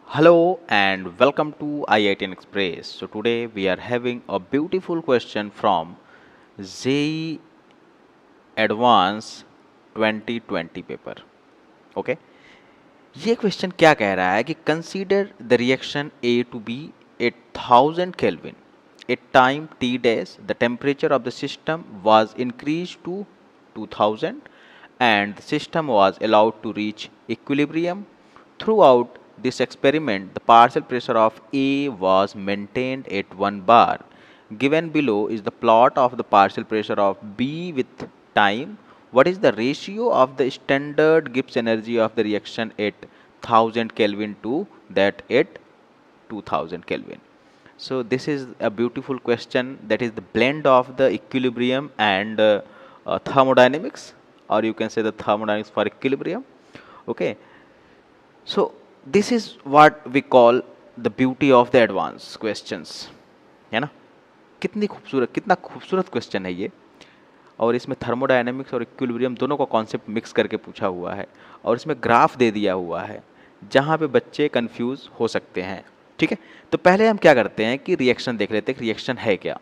Hello and welcome to IITN Express. So today we are having a beautiful question from JEE Advance 2020 paper. Okay, ये question क्या कह रहा है कि consider the reaction A to B at 1000 kelvin at time t dash the temperature of the system was increased to 2000 and the system was allowed to reach equilibrium. Throughout this experiment, the partial pressure of A was maintained at 1 bar. Given below is the plot of the partial pressure of B with time. What is the ratio of the standard Gibbs energy of the reaction at 1000 Kelvin to that at 2000 Kelvin? So this is a beautiful question, that is the blend of the equilibrium and thermodynamics, or you can say the thermodynamics for equilibrium. Okay, so this is what we call the beauty of the advanced questions, है ना. कितना खूबसूरत question है ये, और इसमें thermodynamics और equilibrium दोनों का कॉन्सेप्ट मिक्स करके पूछा हुआ है, और इसमें ग्राफ दे दिया हुआ है जहाँ पे बच्चे कंफ्यूज हो सकते हैं. ठीक है, तो पहले हम क्या करते हैं कि रिएक्शन देख लेते हैं कि रिएक्शन है क्या.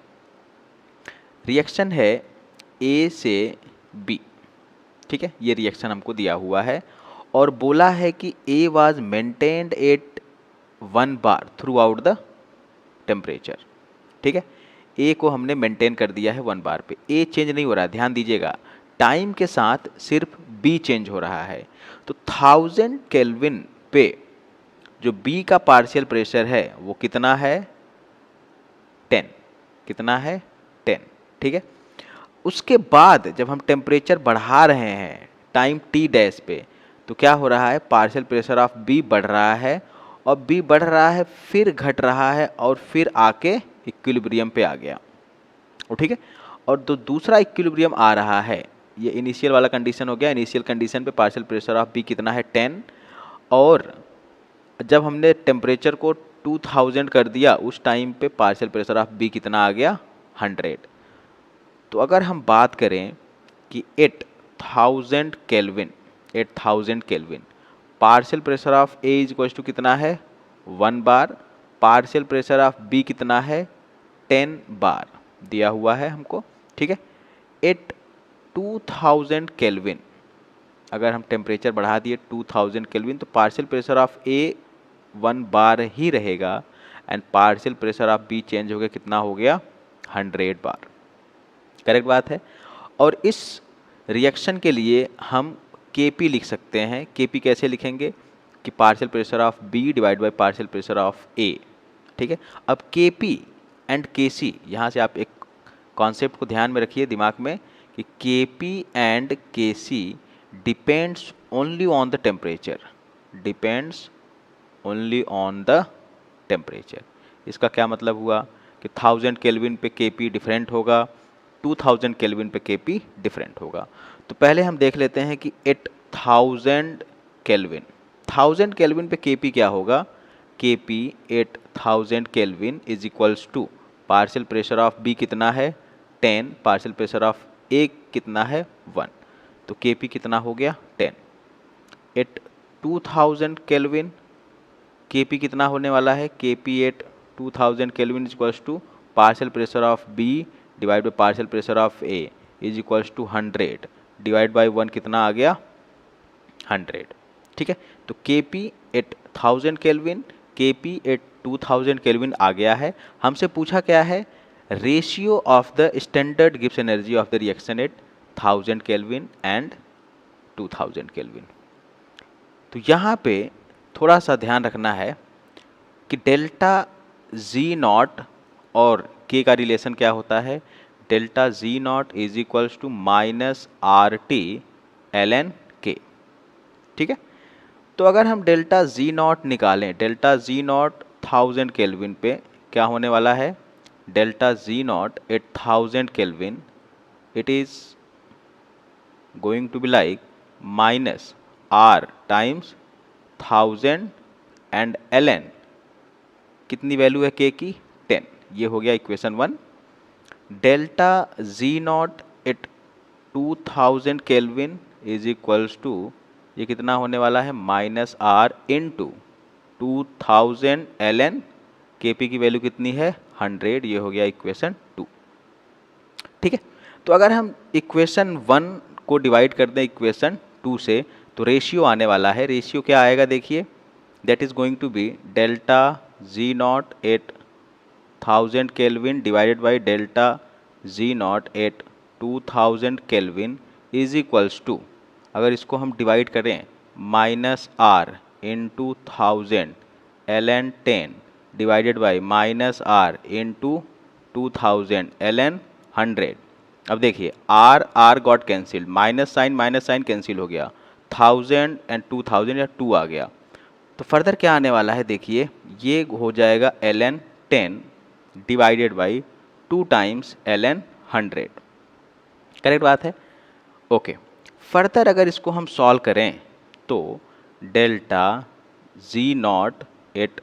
रिएक्शन है ए से बी. ठीक है, ये रिएक्शन हमको दिया हुआ है और बोला है कि ए was maintained eight 1 bar through out the temperature. ठीक है, ए को हमने मेंटेन कर दिया है 1 बार पे. ए चेंज नहीं हो रहा है, ध्यान दीजिएगा, टाइम के साथ सिर्फ बी चेंज हो रहा है. तो 1000 केल्विन पे जो बी का पार्शियल प्रेशर है वो कितना है, 10. कितना है, 10. ठीक है, उसके बाद जब हम टेम्परेचर बढ़ा रहे हैं टाइम टी डैश पे, तो क्या हो रहा है, पार्शियल प्रेशर ऑफ बी बढ़ रहा है, और बी बढ़ रहा है फिर घट रहा है और फिर आके इक्विलिब्रियम पे आ गया. ठीक है, और तो दूसरा इक्विलिब्रियम आ रहा है, ये इनिशियल वाला कंडीशन हो गया. इनिशियल कंडीशन पे पार्शियल प्रेशर ऑफ बी कितना है, 10, और जब हमने टेम्परेचर को 2000 कर दिया उस टाइम पे पार्शियल प्रेशर ऑफ बी कितना आ गया, 100. तो अगर हम बात करें कि 8000 kelvin, 8000 kelvin partial pressure of A is equal to कितना है, 1 bar. Partial pressure of B कितना है, 10 बार दिया हुआ है हमको. ठीक है, एट 2000 केल्विन अगर हम टेम्परेचर बढ़ा दिए 2000 केल्विन, तो पार्शियल प्रेशर ऑफ ए 1 बार ही रहेगा and partial pressure of B change हो गया, कितना हो गया, 100 बार. करेक्ट बात है. और इस रिएक्शन के लिए हम Kp लिख सकते हैं. Kp कैसे लिखेंगे कि partial pressure of B divide by partial pressure of A. ठीक है, अब Kp एंड Kc, यहाँ से आप एक कॉन्सेप्ट को ध्यान में रखिए दिमाग में कि Kp and Kc depends only on the temperature, depends only on the temperature. इसका क्या मतलब हुआ कि 1000 केल्विन पे Kp डिफरेंट होगा, 2000 केल्विन पे Kp डिफरेंट होगा. तो पहले हम देख लेते हैं कि 8000 केल्विन, 1000 केल्विन पे Kp क्या होगा, Kp 8000 kelvin is equals to partial pressure of B कितना है, 10, पार्शियल प्रेशर ऑफ A कितना है, 1. तो Kp कितना हो गया, 10. एट 2000 केल्विन Kp कितना होने वाला है, Kp at 2000 kelvin is equals to partial pressure of B divide by partial pressure of A is equals to 100 divide by 1 कितना आ गया, 100. ठीक है, तो Kp at 1000 kelvin, Kp at 2000 kelvin आ गया है. हमसे पूछा क्या है, ratio of the standard Gibbs energy of the reaction at 1000 kelvin and 2000 kelvin. तो यहाँ पे थोड़ा सा ध्यान रखना है कि डेल्टा जी नॉट और के का रिलेशन क्या होता है, delta G naught is equals to minus R T L N K. ठीक है, तो अगर हम डेल्टा जी नॉट निकालें, डेल्टा जी नॉट 1000 केल्विन पे क्या होने वाला है, delta G not at 1000 kelvin it is going to be like minus R times 1000 and L N, कितनी वैल्यू है के की, 10. ये हो गया equation 1. Delta G not at 2000 kelvin is equals to, ये कितना होने वाला है, minus R into 2000 ln kp की वैल्यू कितनी है 100, ये हो गया इक्वेशन 2। ठीक है, तो अगर हम इक्वेशन 1 को डिवाइड कर दें इक्वेशन 2 से तो रेशियो आने वाला है। रेशियो क्या आएगा देखिए, that is going to be delta G not at 1000 kelvin divided by delta G not at 2000 kelvin is equals to, अगर इसको हम डिवाइड करें minus R into 1000 ln 10 divided by minus R into 2000 ln 100। अब देखिए R got cancelled, minus sign cancel हो गया, 1000 and 2000 या 2 आ गया। तो फर्दर क्या आने वाला है देखिए, ये हो जाएगा ln 10 divided by 2 times ln 100। Correct बात है, ओके। फर्दर अगर इसको हम सॉल्व करें तो delta G not at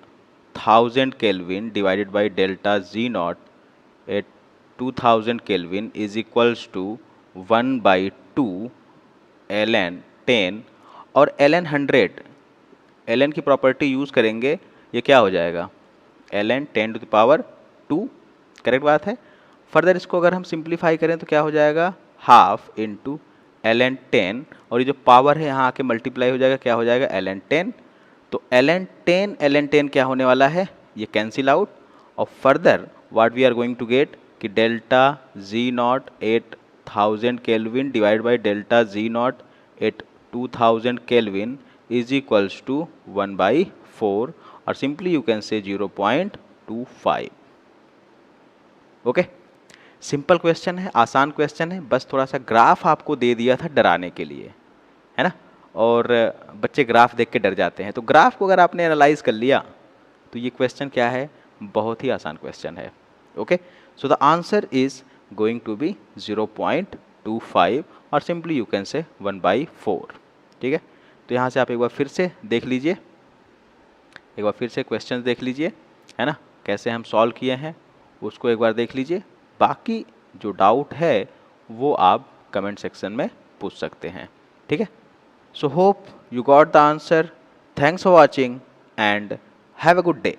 1000 kelvin divided by delta G not at 2000 kelvin is equals to 1/2 ln 10 और ln 100, ln की प्रॉपर्टी यूज़ करेंगे, ये क्या हो जाएगा ln 10 to the power 2। Correct बात है। फर्दर इसको अगर हम सिंप्लीफाई करें तो क्या हो जाएगा हाफ इंटू ln 10 और ये जो पावर है यहाँ आके मल्टीप्लाई हो जाएगा, क्या हो जाएगा ln 10। तो ln 10 क्या होने वाला है, ये कैंसिल आउट। और further what we are going to get कि delta G not at 1000 kelvin divide by delta G not at 2000 kelvin is equals to 1/4 और simply you can say 0.25। Okay, simple question है, आसान question है, बस थोड़ा सा graph आपको दे दिया था डराने के लिए, है ना। और बच्चे ग्राफ देख के डर जाते हैं, तो ग्राफ को अगर आपने एनालाइज कर लिया तो ये क्वेश्चन क्या है, बहुत ही आसान क्वेश्चन है। Okay, so the answer is going to be 0.25 और सिंपली यू कैन से 1/4। ठीक है, तो यहाँ से आप एक बार फिर से देख लीजिए, एक बार फिर से क्वेश्चन देख लीजिए, है ना, कैसे हम सॉल्व किए हैं उसको एक बार देख लीजिए। बाकी जो डाउट है वो आप कमेंट सेक्शन में पूछ सकते हैं। ठीक है, so hope you got the answer. Thanks for watching and have a good day.